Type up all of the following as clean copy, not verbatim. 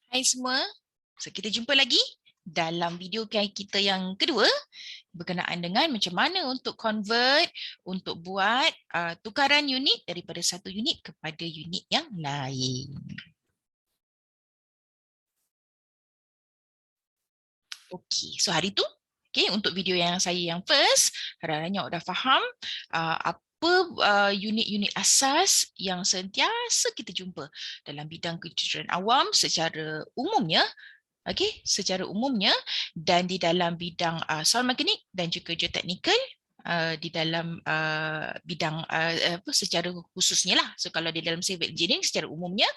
Hai semua, so kita jumpa lagi dalam video kita yang kedua berkenaan dengan macam mana untuk convert, untuk buat tukaran unit daripada satu unit kepada unit yang lain. Okey, so hari tu, untuk video yang saya yang first, harap-harapnya awak dah faham apa unit-unit asas yang sentiasa kita jumpa dalam bidang kejuruteraan awam secara umumnya. Okey, secara umumnya dan di dalam bidang sound mekanik dan juga geoteknikal di dalam bidang apa secara khususnya lah. So kalau di dalam civil engineering secara umumnya,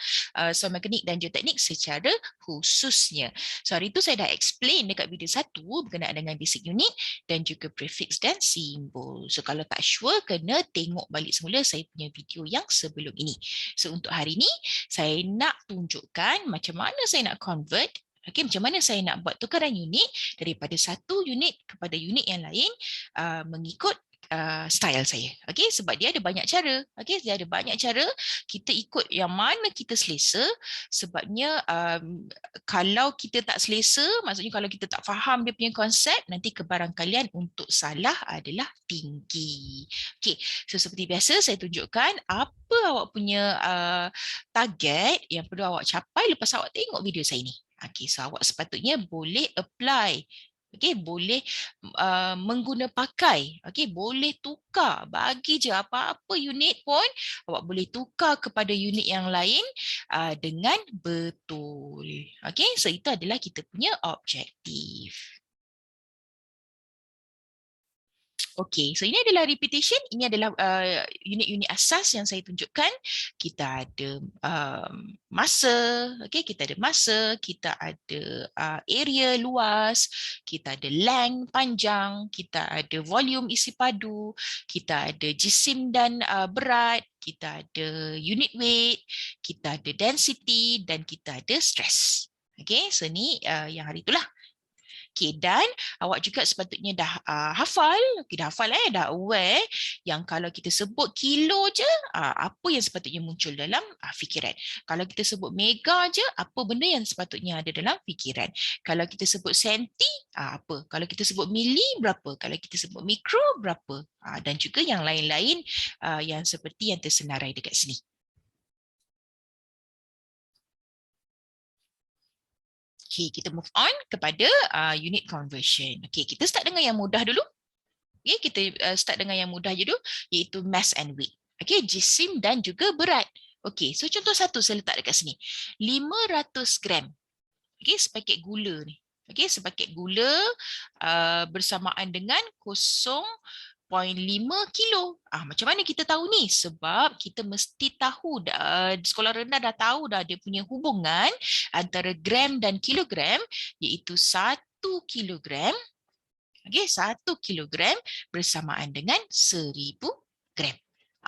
sound mekanik dan geoteknik secara khususnya. So hari itu saya dah explain dekat video 1 berkenaan dengan basic unit dan juga prefix dan simbol. So kalau tak sure kena tengok balik semula saya punya video yang sebelum ini. So untuk hari ini saya nak tunjukkan macam mana saya nak convert. Okey, macam mana saya nak buat tukaran unit daripada satu unit kepada unit yang lain mengikut style saya. Okey, sebab dia ada banyak cara. Okey, dia ada banyak cara. Kita ikut yang mana kita selesa. Sebabnya kalau kita tak selesa, maksudnya kalau kita tak faham dia punya konsep, nanti kebarangkalian untuk salah adalah tinggi. Okey, so seperti biasa saya tunjukkan apa awak punya target yang perlu awak capai lepas awak tengok video saya ni. Okay, so awak sepatutnya boleh apply. Okay, boleh mengguna pakai. Okay, boleh tukar. Bagi je apa-apa unit pun, awak boleh tukar kepada unit yang lain dengan betul. Okay, so itu adalah kita punya objektif. Okey, so ini adalah repetition. Ini adalah unit-unit asas yang saya tunjukkan. Kita ada masa, okey, kita ada masa, kita ada area luas, kita ada length panjang, kita ada volume isi padu, kita ada jisim dan berat, kita ada unit weight, kita ada density dan kita ada stress. Okey, so ni yang hari itulah. Okay, dan awak juga sepatutnya dah hafal, dah hafal dah aware yang kalau kita sebut kilo je, apa yang sepatutnya muncul dalam fikiran. Kalau kita sebut mega je, apa benda yang sepatutnya ada dalam fikiran. Kalau kita sebut senti, apa. Kalau kita sebut mili, berapa. Kalau kita sebut mikro, berapa. Dan juga yang lain-lain yang seperti yang tersenarai dekat sini. Okay, kita move on kepada unit conversion. Okay, kita start dengan yang mudah dulu. Okay, kita start dengan yang mudah je dulu, iaitu mass and weight. Okay, jisim dan juga berat. Okay, so contoh satu saya letak dekat sini. 500 gram. Okay, sepaket gula ni. Okay, sepaket gula bersamaan dengan 0.5 kilo. Macam mana kita tahu ni? Sebab kita mesti tahu di sekolah rendah dah tahu dah dia punya hubungan antara gram dan kilogram, iaitu 1 kilogram. Okay, 1 kilogram bersamaan dengan 1000 gram.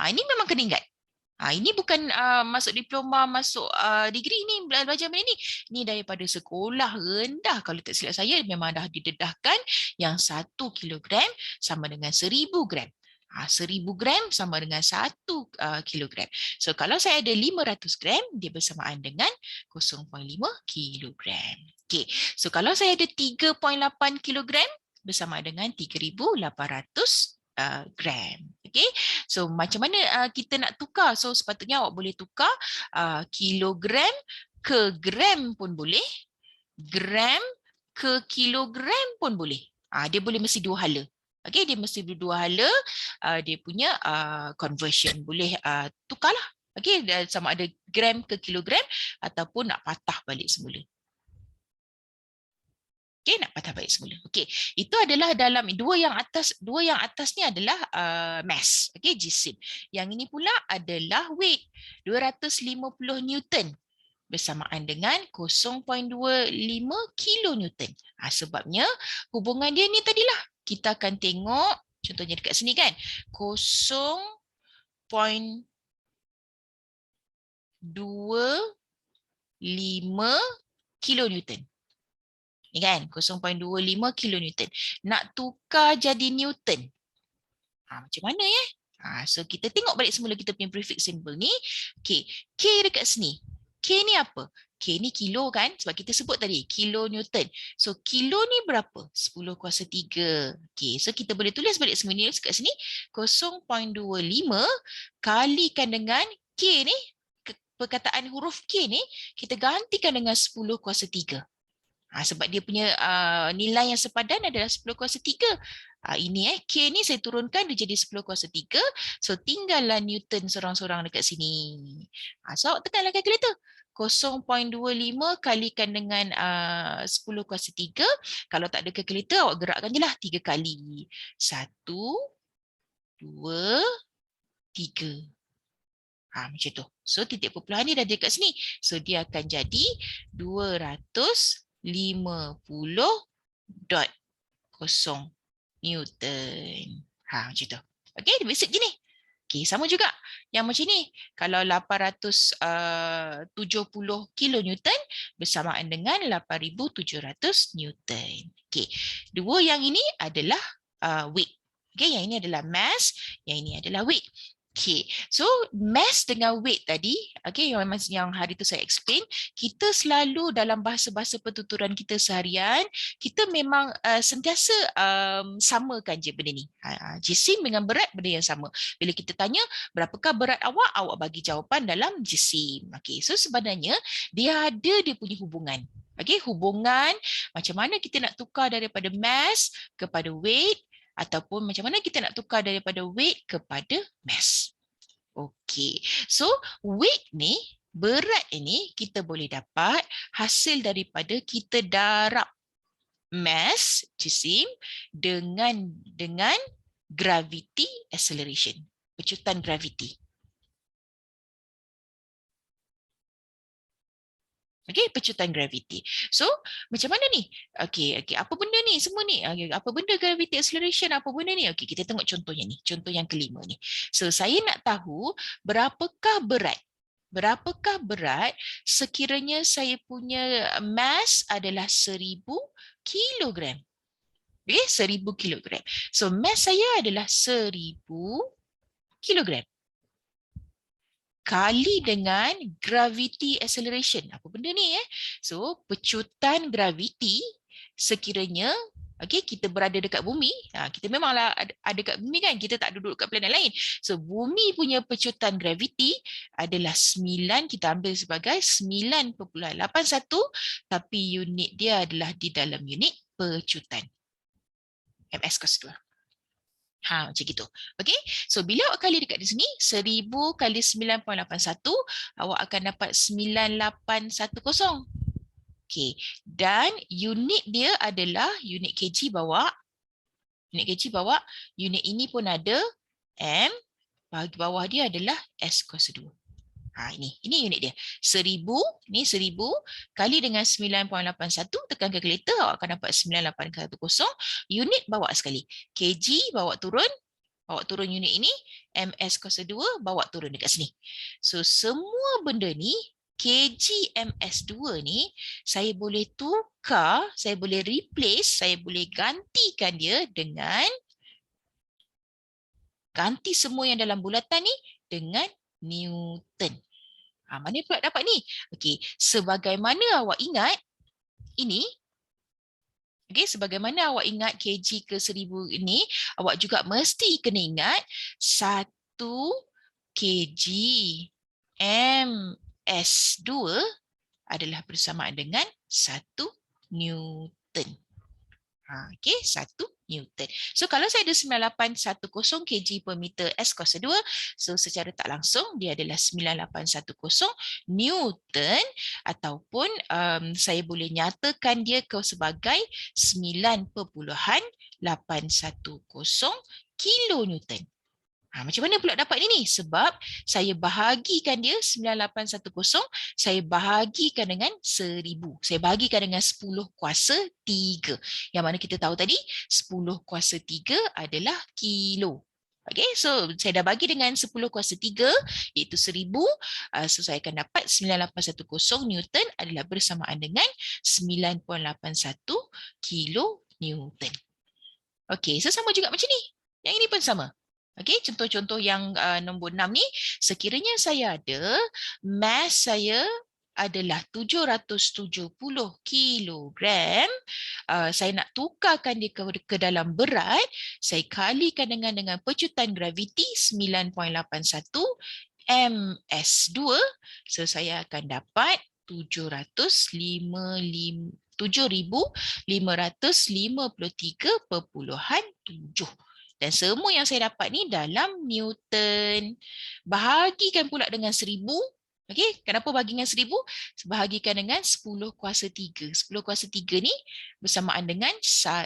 Ini memang kena ingat. Ini bukan masuk diploma, masuk degree ni, belajar benda ni. Ni daripada sekolah rendah. Kalau tak silap saya, memang dah didedahkan yang 1 kilogram sama dengan 1000 gram. 1000 gram sama dengan 1 kilogram. So kalau saya ada 500 gram, dia bersamaan dengan 0.5 kilogram. Okay. So kalau saya ada 3.8 kilogram, bersama dengan 3,800 gram. Okay, so macam mana kita nak tukar? So sepatutnya awak boleh tukar kilogram ke gram pun boleh, gram ke kilogram pun boleh. Dia boleh mesti dua hala. Okay, dia mesti dua hala dia punya conversion. Boleh tukarlah. Okay, sama ada gram ke kilogram ataupun nak patah balik semula. Okay, nak patah balik semula. Okay, itu adalah dalam dua yang atas ni adalah mass, okay, jisim. Yang ini pula adalah weight, 250 Newton bersamaan dengan 0.25 kilonewton. Sebabnya hubungan dia ni tadilah. Kita akan tengok contohnya dekat sini kan. 0.25 kilonewton. Ni kan 0.25 kilonewton. Nak tukar jadi newton. Macam mana ya? So kita tengok balik semula kita punya prefix symbol ni. Okay. K dekat sini. K ni apa? K K ni kilo kan? Sebab kita sebut tadi, kilo Newton. So, kilo ni berapa? 10 kuasa 3. Okay, so kita boleh tulis balik semua ni kat sini. 0.25 kalikan dengan K ni, perkataan huruf K ni, kita gantikan dengan 10 kuasa 3. Sebab dia punya nilai yang sepadan adalah 10 kuasa 3. Ini K ni saya turunkan dia jadi 10 kuasa 3. So tinggallah Newton sorang-sorang dekat sini. So awak tekanlah kalkulator. 0.25 kalikan dengan 10 kuasa 3. Kalau tak ada kalkulator awak gerakkan je lah 3 kali. 1, 2, 3. Macam tu. So titik perpuluhan ni dah dekat sini. So dia akan jadi 250.0 Newton. Macam tu. Okey, basic je ni. Okey, sama juga. Yang macam ni, kalau 870 kilonewton bersamaan dengan 8,700 Newton. Okey, dua yang ini adalah weight. Okey, yang ini adalah mass, yang ini adalah weight. Okay, so mass dengan weight tadi, okay, yang hari tu saya explain, kita selalu dalam bahasa-bahasa pertuturan kita seharian, kita memang sentiasa samakan je benda ni. Jisim dengan berat benda yang sama. Bila kita tanya, berapakah berat awak? Awak bagi jawapan dalam jisim. Okay, so sebenarnya dia ada dia punya hubungan. Okay, hubungan macam mana kita nak tukar daripada mass kepada weight, ataupun macam mana kita nak tukar daripada weight kepada mass. Okey, so weight ni, berat ini kita boleh dapat hasil daripada kita darab mass jisim dengan gravity acceleration, pecutan graviti. Okey, pecutan graviti. So, macam mana ni? Okey, apa benda ni? Semua ni. Apa benda gravity acceleration? Apa benda ni? Okey, kita tengok contohnya ni. Contoh yang kelima ni. So, saya nak tahu berapakah berat? Berapakah berat sekiranya saya punya mass adalah 1,000 kilogram? Okey, 1,000 kilogram. So, mass saya adalah 1,000 kilogram. Kali dengan gravity acceleration. Apa benda ni? So, pecutan graviti sekiranya kita berada dekat bumi, kita memanglah ada dekat bumi kan, kita tak duduk dekat planet lain. So, bumi punya pecutan graviti adalah 9, kita ambil sebagai 9.81, tapi unit dia adalah di dalam unit pecutan. MS cos 2. Macam gitu. Okey. So bila awak kali dekat di sini 1,000 kali 9.81, awak akan dapat 9810. Okey. Dan unit dia adalah unit kg bawa. Unit kg bawa. Unit ini pun ada M. Bagi bawah dia adalah S kuasa 2. Ini unit dia. 1,000, ni 1,000 kali dengan 9.81, tekan kalkulator, awak akan dapat 9810. Unit bawa sekali. kg bawa turun unit ini, ms kuasa 2 bawa turun dekat sini. So semua benda ni, kg ms 2 ni, saya boleh tukar, saya boleh replace, saya boleh gantikan dia dengan, ganti semua yang dalam bulatan ni dengan Newton. Mana pula dapat ni? Okey, sebagaimana awak ingat ini, sebagaimana awak ingat kg ke 1,000 ini, awak juga mesti kena ingat 1 kg ms2 adalah bersamaan dengan 1 Newton. Okey, 1 Newton. So kalau saya ada 9810 kg per meter S kuasa 2, so secara tak langsung dia adalah 9810 Newton, ataupun saya boleh nyatakan dia sebagai 9.810 kilonewton. Macam mana pula dapat ini? Sebab saya bahagikan dia 9810, saya bahagikan dengan 1,000. Saya bahagikan dengan 10 kuasa 3. Yang mana kita tahu tadi, 10 kuasa 3 adalah kilo. Okay, so saya dah bagi dengan 10 kuasa 3, iaitu 1,000. So saya akan dapat 9810 Newton adalah bersamaan dengan 9.81 kilo Newton. Okay, so sama juga macam ni. Yang ini pun sama. Okey, contoh-contoh yang nombor 6 ni, sekiranya saya ada mass saya adalah 770 kilogram, saya nak tukarkan dia ke dalam berat, saya kalikan dengan pecutan graviti 9.81 ms2, so saya akan dapat 7,553.7. Dan semua yang saya dapat ni dalam Newton. Bahagikan pula dengan 1000. Okey, kenapa bagi dengan 1000? Bahagikan dengan 10 kuasa 3. 10 kuasa 3 ni bersamaan dengan 10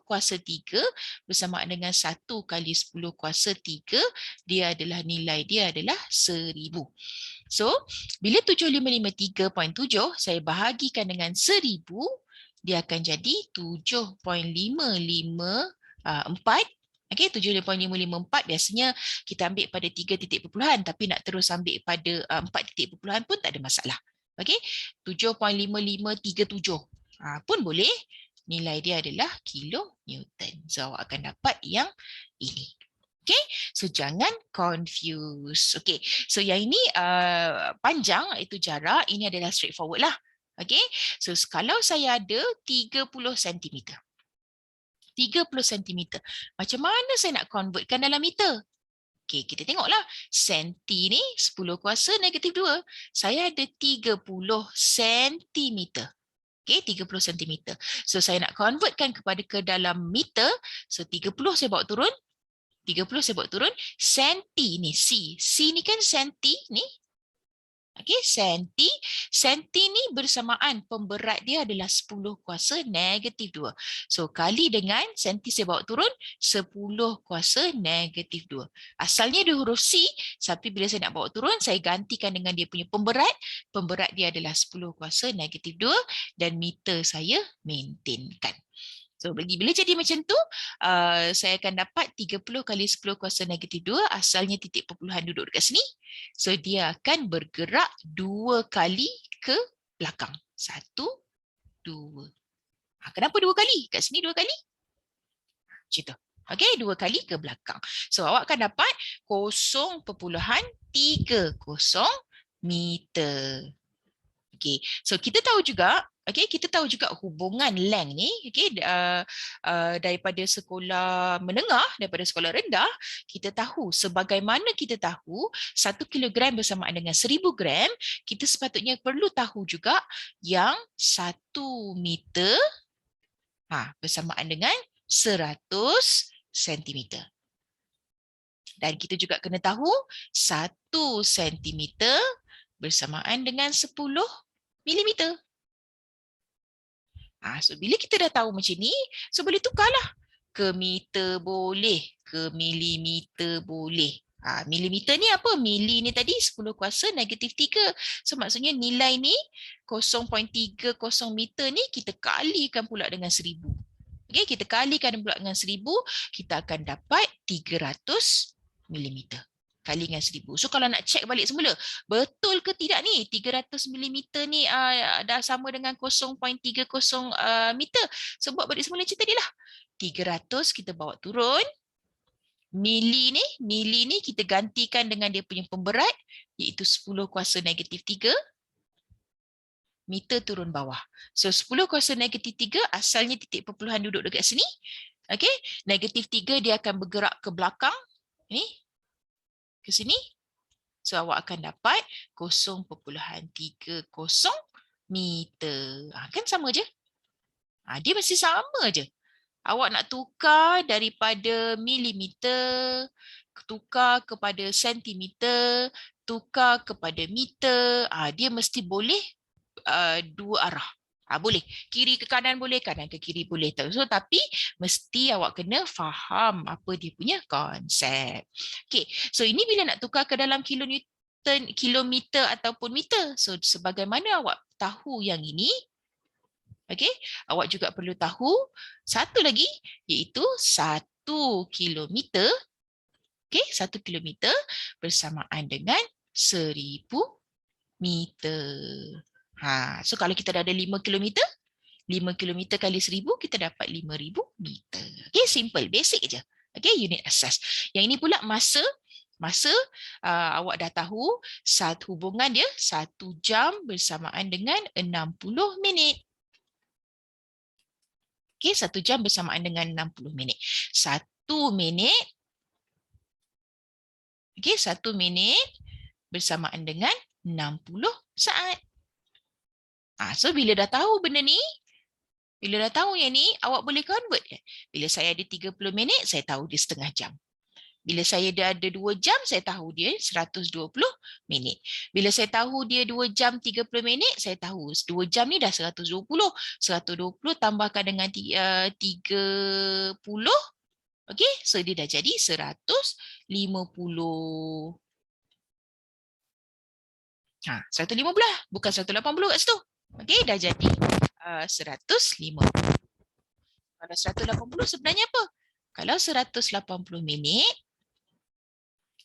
kuasa 3 bersamaan dengan 1 kali 10 kuasa 3. Dia adalah nilai dia adalah 1000. So, bila 7553.7 saya bahagikan dengan 1000, dia akan jadi 7.554. Okey, 7.554 biasanya kita ambil pada 3 titik perpuluhan, tapi nak terus ambil pada 4 titik perpuluhan pun tak ada masalah. Okey, 7.5537 pun boleh. Nilai dia adalah kilonewton. So awak akan dapat yang ini. Okay, so jangan confuse. Okay, so yang ini panjang, itu jarak. Ini adalah straightforward lah. Okay, so kalau saya ada 30 cm. 30 cm. Macam mana saya nak convertkan dalam meter? Okay, kita tengoklah. Senti ni 10 kuasa negatif 2. Saya ada 30 cm. Okay, 30 cm. So saya nak convertkan ke dalam meter. So 30 saya bawa turun. 30 saya bawa turun. Senti ni C. C ni kan senti ni. Okey, senti. Senti ni bersamaan pemberat dia adalah 10 kuasa negatif 2. So kali dengan senti saya bawa turun 10 kuasa negatif 2. Asalnya dia huruf C, tapi bila saya nak bawa turun saya gantikan dengan dia punya pemberat. Pemberat dia adalah 10 kuasa negatif 2 dan meter saya maintainkan. So bila jadi macam tu, saya akan dapat 30 kali 10 kuasa negatif 2, asalnya titik perpuluhan duduk dekat sini. So dia akan bergerak 2 kali ke belakang. 1, 2. Kenapa 2 kali? Kat sini 2 kali. Macam tu. Okey, 2 kali ke belakang. So awak akan dapat 0.30 meter. Okey, so kita tahu juga, hubungan length ni, daripada sekolah menengah, daripada sekolah rendah, kita tahu, sebagaimana kita tahu 1 kilogram bersamaan dengan 1000 gram, kita sepatutnya perlu tahu juga yang 1 meter bersamaan dengan 100 sentimeter. Dan kita juga kena tahu 1 sentimeter bersamaan dengan 10 milimeter. So bila kita dah tahu macam ni, so boleh tukarlah. Ke meter boleh, ke milimeter boleh. Milimeter ni apa? Mili ni tadi 10 kuasa negatif 3. So maksudnya nilai ni 0.30 meter ni kita kalikan pula dengan 1000. Okay, kita kalikan pula dengan 1000, kita akan dapat 300 milimeter. Kali dengan 1000. So kalau nak check balik semula, betul ke tidak ni 300 mm ni dah sama dengan 0.30 meter. So buat balik semula macam tadilah. 300 kita bawa turun. Mili ni kita gantikan dengan dia punya pemberat, iaitu 10 kuasa negatif 3. Meter turun bawah. So 10 kuasa negatif 3 asalnya titik perpuluhan duduk dekat sini. Okay, negatif 3 dia akan bergerak ke belakang. Ni. Ke sini. So awak akan dapat 0.30 meter. Kan sama je. Dia mesti sama je. Awak nak tukar daripada milimeter, tukar kepada sentimeter, tukar kepada meter, dia mesti boleh dua arah. Boleh. Kiri ke kanan boleh, kanan ke kiri boleh. So, tapi mesti awak kena faham apa dia punya konsep. Okay. So ini bila nak tukar ke dalam kilonewton, kilometer ataupun meter. So sebagaimana awak tahu yang ini, okay, awak juga perlu tahu satu lagi, iaitu 1 kilometer. Okay, 1 kilometer bersamaan dengan 1000 meter. So kalau kita dah ada 5 kilometer, 5 kilometer kali 1000, kita dapat 5000 meter. Okay, simple, basic je. Okay, unit asas. Yang ini pula masa Masa awak dah tahu hubungan dia 1 jam bersamaan dengan 60 minit. Okey, 1 jam bersamaan dengan 60 minit. 1 minit, okey, 1 minit bersamaan dengan 60 saat. So bila dah tahu benda ni, bila dah tahu yang ni, awak boleh convert. Bila saya ada 30 minit, saya tahu dia setengah jam. Bila saya dah ada 2 jam, saya tahu dia 120 minit. Bila saya tahu dia 2 jam 30 minit, saya tahu 2 jam ni dah 120. 120 tambahkan dengan 30. Okey, so dia dah jadi 150. 150 bukan 180 kat situ. Okey, dah jadi 150. Kalau 180 sebenarnya apa? Kalau 180 minit,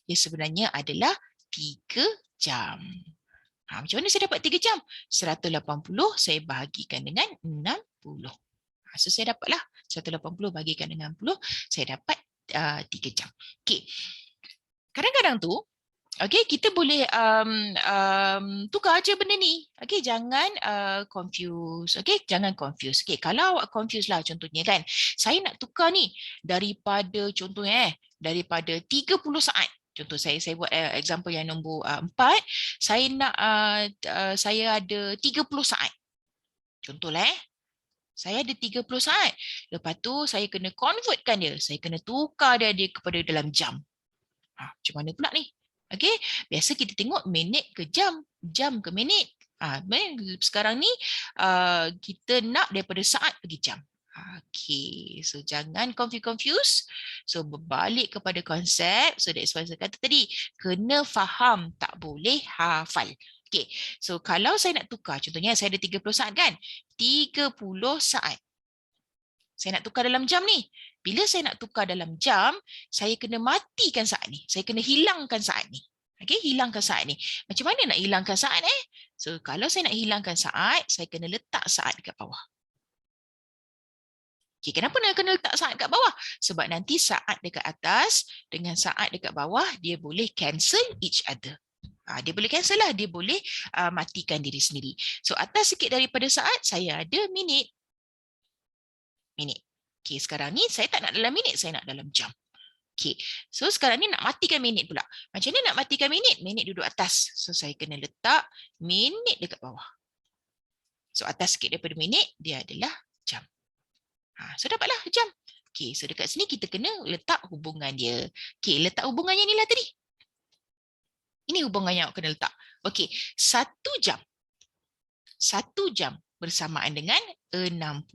dia sebenarnya adalah 3 jam. Macam mana saya dapat 3 jam? 180 saya bahagikan dengan 60. So saya dapatlah 180 bahagikan dengan 60, saya dapat 3 jam. Okey. Kadang-kadang tu, okey, kita boleh tukar aja benda ni. Okey, jangan confuse. Okey, jangan confuse. Okey, kalau awak confuse lah contohnya kan, saya nak tukar ni daripada contohnya daripada 30 saat. Contoh saya buat example yang nombor 4, saya nak saya ada 30 saat. Contohlah saya ada 30 saat. Lepas tu saya kena convertkan dia. Saya kena tukar dia kepada dalam jam. Macam mana pula ni? Okey, biasa kita tengok minit ke jam, jam ke minit. Sekarang ni kita nak daripada saat pergi jam. Okey, so jangan confuse. So berbalik kepada konsep. So that's why saya kata tadi, kena faham, tak boleh hafal. Okey, so kalau saya nak tukar, contohnya saya ada 30 saat kan? 30 saat. Saya nak tukar dalam jam ni. Bila saya nak tukar dalam jam, saya kena matikan saat ni. Saya kena hilangkan saat ni. Okey, hilangkan saat ni. Macam mana nak hilangkan saat So kalau saya nak hilangkan saat, saya kena letak saat dekat bawah. Okay, kenapa nak kena letak saat dekat bawah? Sebab nanti saat dekat atas dengan saat dekat bawah, dia boleh cancel each other. Dia boleh cancel lah. Dia boleh matikan diri sendiri. So atas sikit daripada saat, saya ada minit. Minit. Okay, sekarang ni saya tak nak dalam minit, saya nak dalam jam. Okay, so sekarang ni nak matikan minit pula. Macam mana nak matikan minit? Minit duduk atas. So saya kena letak minit dekat bawah. So atas sikit daripada minit, dia adalah jam. So dapatlah jam. Okay, so dekat sini kita kena letak hubungan dia. Okay, letak hubungannya ni lah tadi. Ini hubungannya awak kena letak. Okay, 1 jam. 1 jam bersamaan dengan 60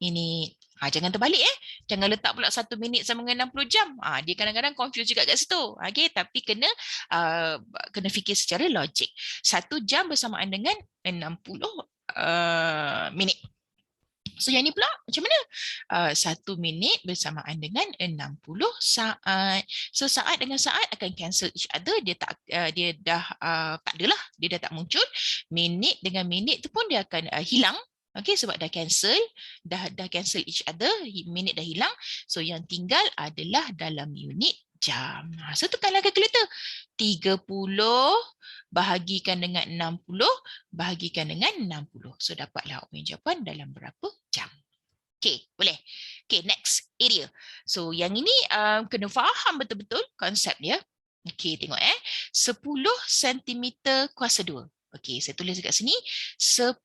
minit. Jangan terbalik Jangan letak pula 1 minit sama dengan 60 jam. Dia kadang-kadang confuse juga kat situ. Okay, tapi kena fikir secara logik. 1 jam bersamaan dengan 60 minit. So yang ni pula macam mana? 1 minit bersamaan dengan 60 saat. So saat dengan saat akan cancel each other. Dia dah tak adalah. Dia dah tak muncul. Minit dengan minit tu pun dia akan hilang. Okay, sebab dah cancel. Dah cancel each other. Minit dah hilang. So yang tinggal adalah dalam unit jam. So tekanlah kalkulator. 30 bahagikan dengan 60 bahagikan dengan 60. So dapatlah awak punya jawapan dalam berapa jam. Okay, boleh. Okay, next area. So yang ini kena faham betul-betul konsep dia. Okay, tengok 10 cm kuasa 2. Okay, saya tulis dekat sini. 10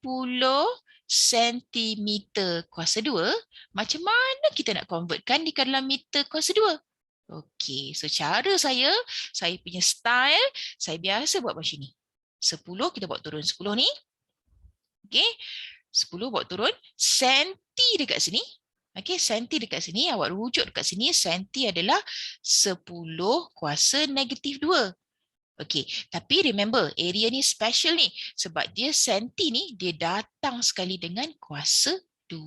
cm kuasa 2. Macam mana kita nak convertkan di dalam meter kuasa 2? Okey, so cara saya punya style, saya biasa buat macam ni. 10 kita buat turun 10 ni. Okey. 10 buat turun, senti dekat sini. Okey, senti dekat sini, awak rujuk dekat sini, senti adalah 10 kuasa negatif 2. Okey, tapi remember, area ni special ni. Sebab dia senti ni, dia datang sekali dengan kuasa 2.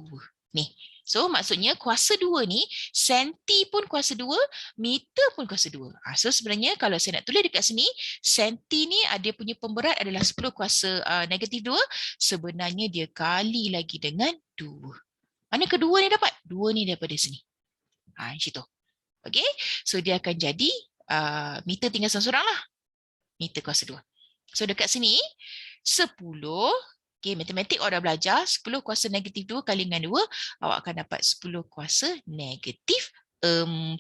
Ni. So maksudnya kuasa 2 ni, senti pun kuasa 2, meter pun kuasa 2. So sebenarnya kalau saya nak tulis dekat sini, senti ni ada punya pemberat adalah 10 kuasa negatif 2, sebenarnya dia kali lagi dengan 2. Mana kedua ni dapat? 2 ni daripada sini. Macam tu. Okay, so dia akan jadi meter tinggal seorang lah. Meter kuasa 2. So dekat sini 10. Okay, matematik awak dah belajar. 10 kuasa negatif 2 kali dengan 2, awak akan dapat 10 kuasa negatif 4.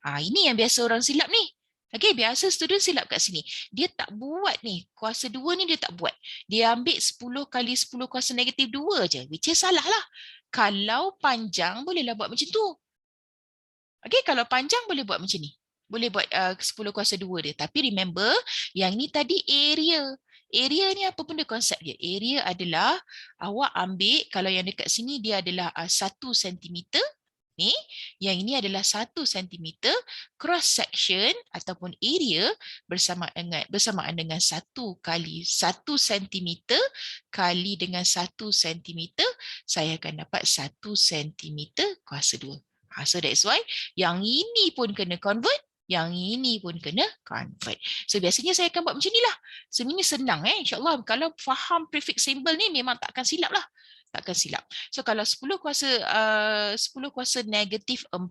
Ini yang biasa orang silap ni. Okay, biasa student silap kat sini. Dia tak buat ni. Kuasa 2 ni dia tak buat. Dia ambil 10 kali 10 kuasa negatif 2 je. Which is salah lah. Kalau panjang, bolehlah buat macam tu. Okay, kalau panjang boleh buat macam ni. Boleh buat 10 kuasa 2 dia. Tapi remember, yang ni tadi area. Area ni apa benda konsep dia? Area adalah awak ambil, kalau yang dekat sini dia adalah 1 cm. Ni, yang ini adalah 1 cm. Cross section ataupun area bersamaan dengan 1 kali 1 cm kali dengan 1 cm. Saya akan dapat 1 cm kuasa 2. So that's why yang ini pun kena convert, yang ini pun kena convert. So biasanya saya akan buat macam ni lah. Sebenarnya senang insyaAllah. Kalau faham prefix symbol ni memang tak akan silap lah. Takkan silap. So kalau 10 kuasa negatif 4,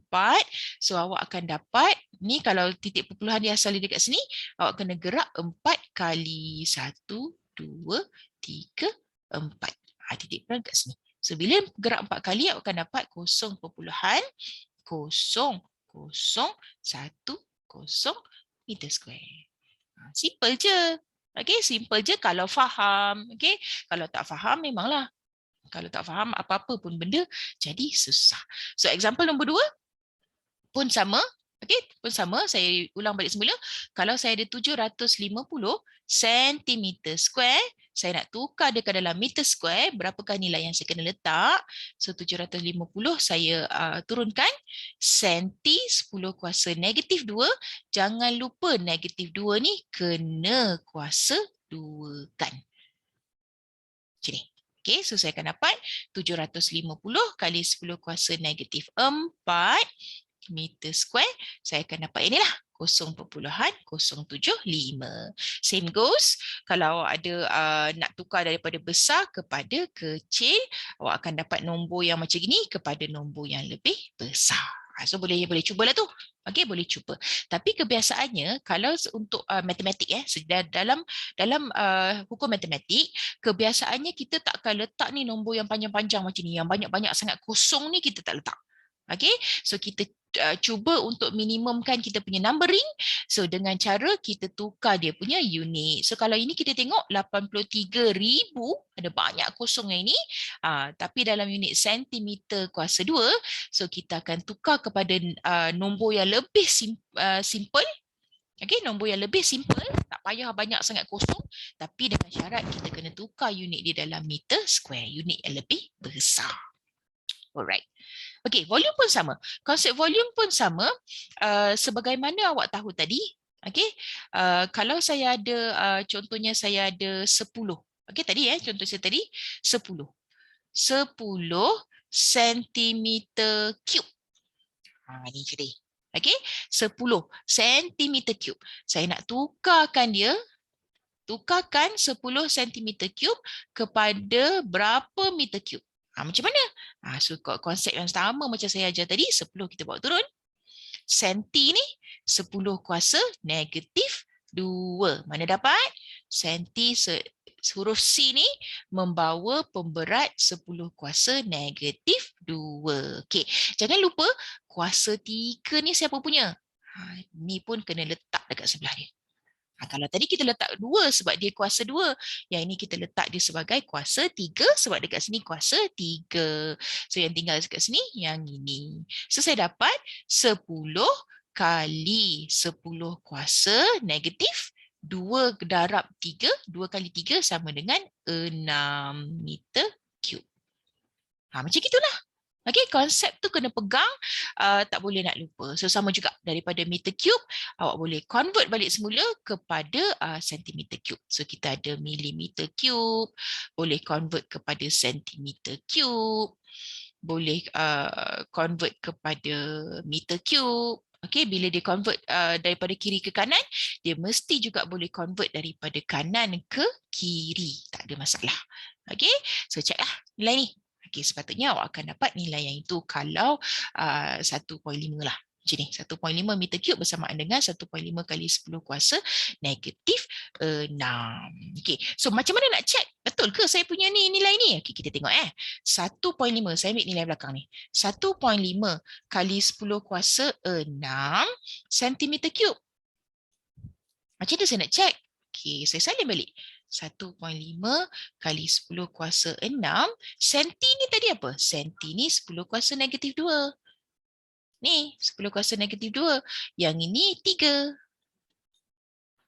so awak akan dapat, ni kalau titik perpuluhan dia asal dekat sini, awak kena gerak 4 kali 1, 2, 3, 4. Titik perpuluhan kat sini. So bila gerak 4 kali, awak akan dapat 0.0010 meter square. Simple je. Okay, simple je kalau faham. Okay, kalau tak faham memanglah. Kalau tak faham apa-apa pun benda, jadi susah. So example nombor 2 pun sama. Okay, pun sama. Saya ulang balik semula. Kalau saya ada 750 cm square, saya nak tukar dia ke dalam meter square, berapakah nilai yang saya kena letak? So 750 saya turunkan. Senti 10 kuasa negatif 2. Jangan lupa negatif 2 ni kena kuasa 2 kan. Macam ni. Okay, so saya akan dapat 750 kali 10 kuasa negatif 4 meter square. Saya akan dapat inilah 0.075. Same goes, kalau ada nak tukar daripada besar kepada kecil, awak akan dapat nombor yang macam ini kepada nombor yang lebih besar. So boleh cubalah tu. Okey, boleh cuba. Tapi kebiasaannya kalau untuk matematik dalam hukum matematik, kebiasaannya kita tak akan letak ni nombor yang panjang-panjang macam ni, yang banyak-banyak sangat kosong ni kita tak letak. Okey, so kita cuba untuk minimumkan kita punya numbering. So dengan cara kita tukar dia punya unit. So kalau ini kita tengok 83,000, ada banyak kosong yang ini. Tapi dalam unit sentimeter kuasa 2, so kita akan tukar kepada nombor yang lebih simple. Okey, nombor yang lebih simple, tak payah banyak sangat kosong, tapi dengan syarat kita kena tukar unit di dalam meter square, unit yang lebih besar. Alright. Okey, volume pun sama. Konsep volume pun sama. Sebagaimana awak tahu tadi, okey, kalau saya ada, contohnya saya ada 10. Okey, tadi contoh saya tadi 10. 10 centimeter cube. Ni jadi. Okey, 10 centimeter cube. Saya nak tukarkan 10 centimeter cube kepada berapa meter cube. Macam mana? So konsep yang sama macam saya ajar tadi, 10 kita bawa turun. Senti ni 10 kuasa negatif 2. Mana dapat? Senti huruf C ni membawa pemberat 10 kuasa negatif 2. Okey, jangan lupa kuasa 3 ni siapa punya? Ni pun kena letak dekat sebelah dia. Kalau tadi kita letak 2 sebab dia kuasa 2, yang ini kita letak dia sebagai kuasa 3 sebab dekat sini kuasa 3. So yang tinggal dekat sini yang ini. So saya dapat 10 kali 10 kuasa negatif 2 darab 3, 2 kali 3 sama dengan 6 meter cube. Macam itulah. Okey, konsep tu kena pegang, tak boleh nak lupa. So sama juga daripada meter cube, awak boleh convert balik semula kepada centimeter cube. So kita ada millimeter cube, boleh convert kepada centimeter cube, boleh convert kepada meter cube. Okey, bila dia convert daripada kiri ke kanan, dia mesti juga boleh convert daripada kanan ke kiri. Tak ada masalah. Okey, so check lah nilai ni. Okay, sepatutnya awak akan dapat nilai yang itu kalau 1.5 lah. Macam ni, 1.5 meter cube bersamaan dengan 1.5 kali 10 kuasa negatif 6. Okay. So macam mana nak check? Betul ke saya punya ni nilai ni? Okay, kita tengok 1.5, saya ambil nilai belakang ni. 1.5 kali 10 kuasa 6 cm cube. Macam mana saya nak check? Okay, saya salin balik. 1.5 kali 10 kuasa 6. Senti ni tadi apa? Senti ni 10 kuasa negatif 2. Ni 10 kuasa negatif 2. Yang ini 3.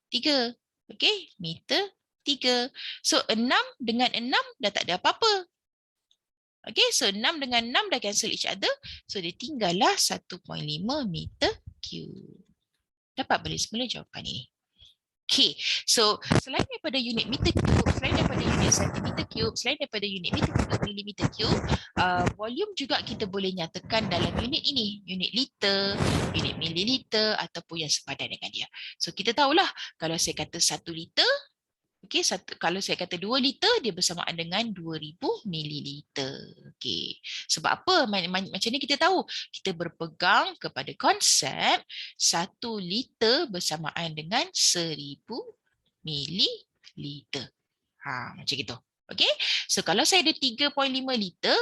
3. Okey, meter 3. So 6 dengan 6 dah tak ada apa-apa. Okey, so 6 dengan 6 dah cancel each other. So dia tinggallah 1.5 meter cube. Dapat balik semula jawapan ini. Okay, so selain daripada unit meter cube, selain daripada unit centimeter cube, selain daripada unit meter cube, millimeter cube, volume juga kita boleh nyatakan dalam unit ini, unit liter, unit mililiter ataupun yang sepadan dengan dia. So kita tahulah kalau saya kata 1 liter, okay, kalau saya kata 2 liter, dia bersamaan dengan 2000 mililiter. Okay. Sebab apa? Macam ni kita tahu. Kita berpegang kepada konsep 1 liter bersamaan dengan 1000 mililiter. Macam gitu. Okay. So kalau saya ada 3.5 liter,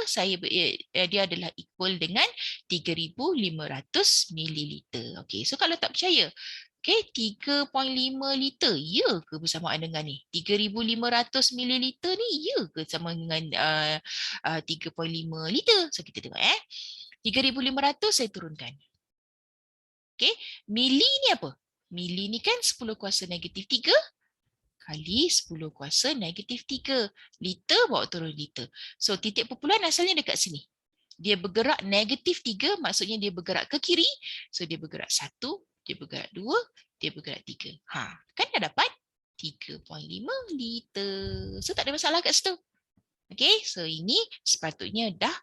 dia adalah equal dengan 3500 mililiter. Okay. So kalau tak percaya, okay, 3.5 liter, ya ke bersamaan dengan ni? 3,500 mililiter ni, ya ke sama dengan 3.5 liter? So kita tengok 3,500 saya turunkan. Okay, mili ni apa? Mili ni kan 10 kuasa negatif 3 kali 10 kuasa negatif 3. Liter bawa turun liter. So titik perpuluhan asalnya dekat sini. Dia bergerak negatif 3, maksudnya dia bergerak ke kiri. So dia bergerak 1, dia bergerak 2, dia bergerak 3. Kan dah dapat 3.5 liter. So tak ada masalah kat situ. Okay, so ini sepatutnya dah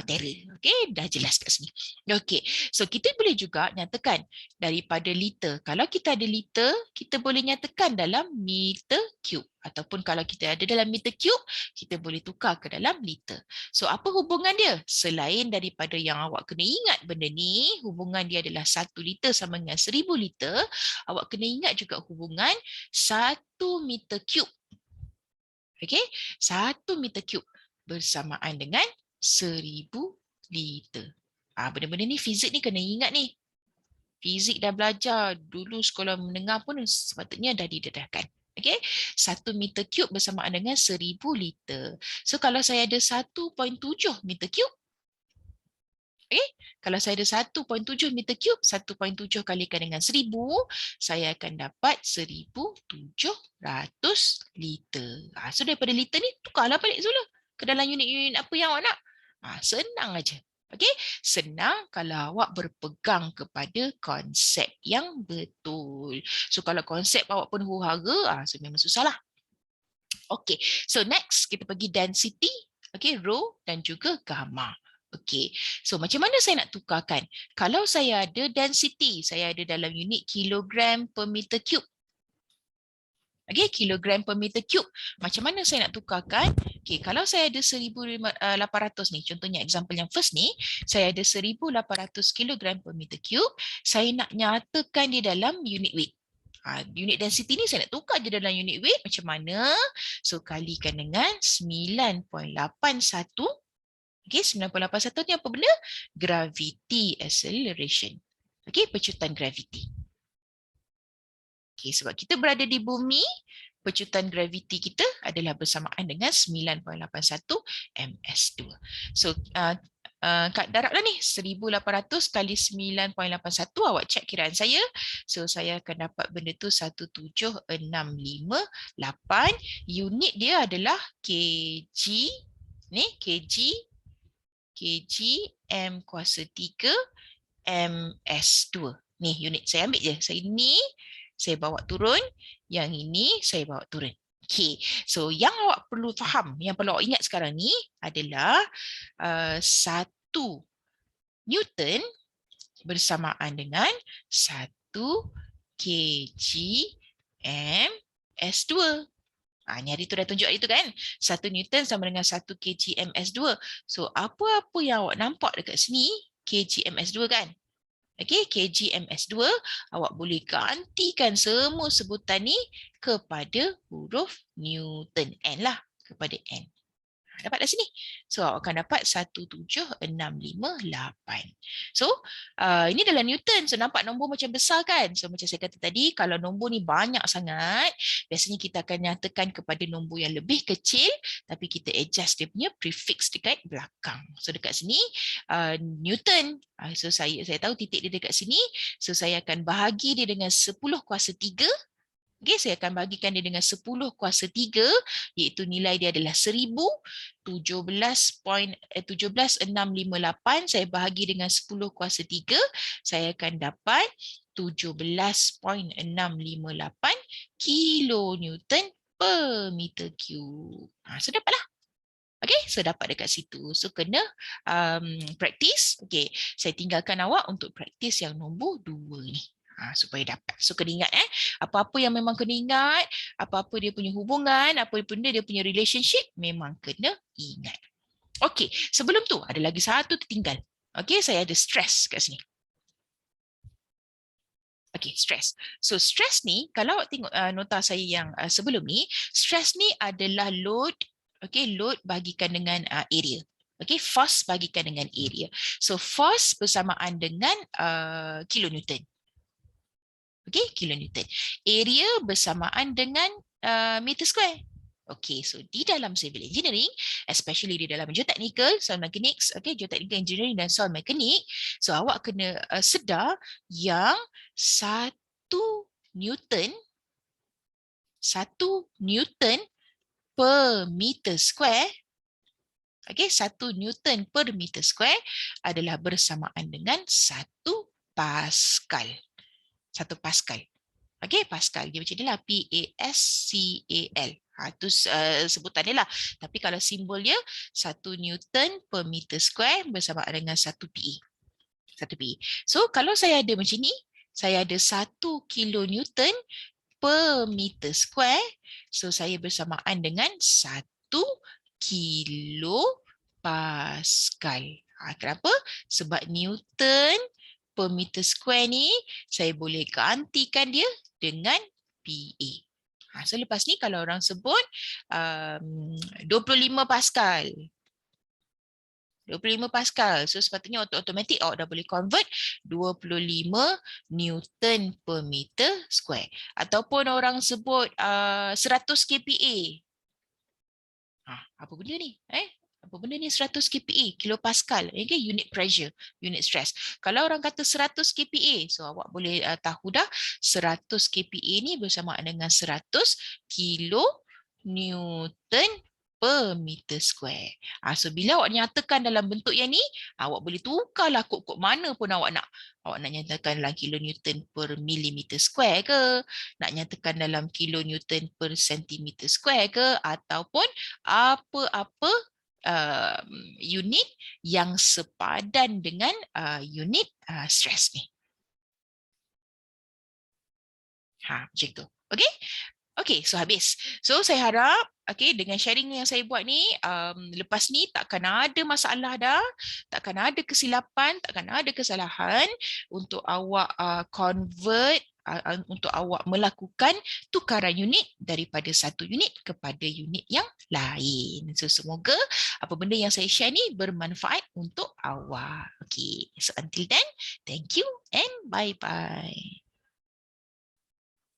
terror. Okay, dah jelas kat sini. Okay, so kita boleh juga nyatakan daripada liter. Kalau kita ada liter, kita boleh nyatakan dalam meter cube. Ataupun kalau kita ada dalam meter cube, kita boleh tukar ke dalam liter. So apa hubungan dia? Selain daripada yang awak kena ingat benda ni, hubungan dia adalah 1 liter sama dengan 1000 liter, awak kena ingat juga hubungan 1 meter cube. Okay, 1 meter cube bersamaan dengan 1000 liter. Benda-benda ni fizik ni kena ingat ni. Fizik dah belajar dulu sekolah menengah pun sepatutnya dah didedahkan. Okay, 1 meter cube bersamaan dengan 1000 liter. So kalau saya ada 1.7 meter cube, okay, kalau saya ada 1.7 meter cube, 1.7 kalikan dengan 1000, saya akan dapat 1700 liter. So daripada liter ni, tukarlah balik semula ke dalam unit-unit apa yang awak nak. Senang aja. Okay, senang kalau awak berpegang kepada konsep yang betul. So kalau konsep awak pun huru-hara, so memang susah lah. Okay, so next kita pergi density, okay, rho dan juga gamma. Okay, so macam mana saya nak tukarkan? Kalau saya ada density, saya ada dalam unit kilogram per meter cube. Okay, kilogram per meter cube. Macam mana saya nak tukarkan? Okay, kalau saya ada 1800 ni, contohnya example yang first ni, saya ada 1800 kilogram per meter cube, saya nak nyatakan dia dalam unit weight. Unit density ni saya nak tukar je dalam unit weight, macam mana? So kalikan dengan 9.81. Okay, 9.81 ni apa benda? Gravity acceleration. Okay, pecutan graviti. Okay, sebab kita berada di bumi, pecutan graviti kita adalah bersamaan dengan 9.81 ms2. So, kat darab lah ni, 1800 kali 9.81, awak cek kiraan saya. So, saya akan dapat benda tu 17658. Unit dia adalah kg, ni kg M kuasa 3 ms2. Ni unit saya ambil je. Saya bawa turun, yang ini saya bawa turun. Okay, so yang awak perlu faham, yang perlu awak ingat sekarang ni adalah 1 Newton bersamaan dengan 1 kg ms2. Ni hari tu dah tunjuk hari tu kan. 1 Newton sama dengan 1 kg ms2. So apa-apa yang awak nampak dekat sini, kg ms2 kan? Okey, kg ms2, awak boleh gantikan semua sebutan ni kepada huruf Newton. N lah, kepada N. Dapat dah sini. So, awak akan dapat 17658. So, ini dalam Newton. So, nampak nombor macam besar kan? So, macam saya kata tadi, kalau nombor ni banyak sangat, biasanya kita akan nyatakan kepada nombor yang lebih kecil, tapi kita adjust dia punya prefix dekat belakang. So, dekat sini, Newton. So, saya tahu titik dia dekat sini. So, saya akan bahagi dia dengan 10 kuasa 3. Okay, saya akan bagikan dia dengan 10 kuasa 3, iaitu nilai dia adalah 17.658. Saya bahagi dengan 10 kuasa 3, saya akan dapat 17.658 kilonewton per meter cube. So dapatlah. Okay, so dapat dekat situ. So kena practice. Okay, saya tinggalkan awak untuk praktis yang nombor 2 ni. Supaya dapat. So kena ingat apa-apa yang memang kena ingat, apa-apa dia punya hubungan, apa benda dia punya relationship, memang kena ingat. Okay, sebelum tu ada lagi satu tertinggal. Okay, saya ada stress kat sini. Okay, stress. So stress ni, kalau awak tengok nota saya yang sebelum ni, stress ni adalah load. Okay, load bagikan dengan area. Okay, force bagikan dengan area. So force bersamaan dengan kilonewton. Okay, kilonewton. Area bersamaan dengan meter square. Okay, so di dalam civil engineering, especially di dalam geotechnical, soil mechanics, okay, geotechnical engineering dan soil mechanics, so awak kena sedar yang 1 Newton per meter square, okay, 1 Newton per meter square adalah bersamaan dengan 1 Pascal. 1 Pascal. Okay, Pascal. Dia macam ni lah. P-A-S-C-A-L. Itu sebutan dia lah. Tapi kalau simbol dia, 1 Newton per meter square bersama dengan 1 PE. 1 PE. So, kalau saya ada macam ni, saya ada 1 kilonewton per meter square. So, saya bersamaan dengan 1 kilo Pascal. Kenapa? Sebab Newton per meter square ni, saya boleh gantikan dia dengan PA. So lepas ni kalau orang sebut 25 Pascal. 25 Pascal. So sepatutnya automatik awak dah boleh convert 25 Newton per meter square. Ataupun orang sebut 100 kPa. Apa benda ni? Apa benda ni 100 kPa, kilopascal, okay, unit pressure, unit stress. Kalau orang kata 100 kPa, so awak boleh tahu dah 100 kPa ni bersamaan dengan 100 kilonewton per meter square. So bila awak nyatakan dalam bentuk yang ni, awak boleh tukarlah kod-kod mana pun awak nak. Awak nak nyatakan dalam kilonewton per millimeter square ke, nak nyatakan dalam kilonewton per centimeter square ke, ataupun apa-apa unit yang sepadan dengan unit stress ni. Macam tu. Okay? Okay, so habis. So saya harap dengan sharing yang saya buat ni, lepas ni takkan ada masalah dah, takkan ada kesilapan, takkan ada kesalahan untuk awak convert, untuk awak melakukan tukaran unit daripada satu unit kepada unit yang lain. So semoga apa benda yang saya share ni bermanfaat untuk awak. Okay, so until then, thank you and bye-bye.